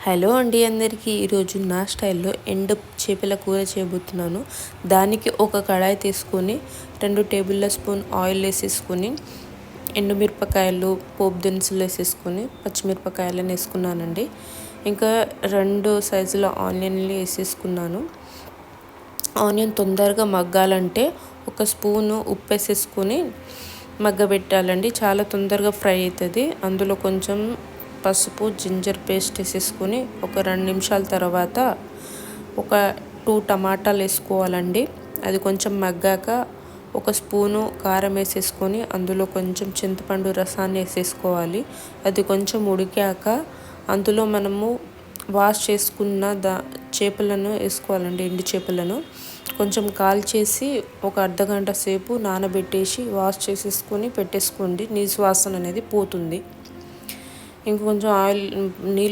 Hello అండి అందరికీ ఈరోజు నా స్టైల్లో ఎండు చేపల కూర చేయబోతున్నాను. దానికి ఒక కడాయి తీసుకొని 2 టేబుల్ స్పూన్ ఆయిల్ వేసేసుకొని ఎండుమిరపకాయలు పోపు దినుసులు వేసేసుకొని పచ్చిమిరపకాయలను వేసుకున్నానండి. ఇంకా 2 సైజుల ఆనియన్లు వేసేసుకున్నాను. ఆనియన్ తొందరగా మగ్గాలంటే ఒక స్పూను ఉప్పు వేసేసుకొని మగ్గబెట్టాలండి. చాలా తొందరగా ఫ్రై అవుతుంది. అందులో కొంచెం పసుపు జింజర్ పేస్ట్ వేసేసుకొని ఒక 2 నిమిషాల తర్వాత ఒక 2 టమాటాలు వేసుకోవాలండి. అది కొంచెం మగ్గాక ఒక స్పూను కారం వేసేసుకొని అందులో కొంచెం చింతపండు రసాన్ని వేసేసుకోవాలి. అది కొంచెం ఉడికాక అందులో మనము వాష్ చేసుకున్న చేపలను వేసుకోవాలండి. ఎండు చేపలను కొంచెం కాల్చేసి ఒక అర్ధగంట సేపు నానబెట్టేసి వాష్ చేసేసుకొని పెట్టేసుకోండి. నీసు వాసన అనేది పోతుంది. ఇంకొంచెం ఆయిల్ నీళ్ళు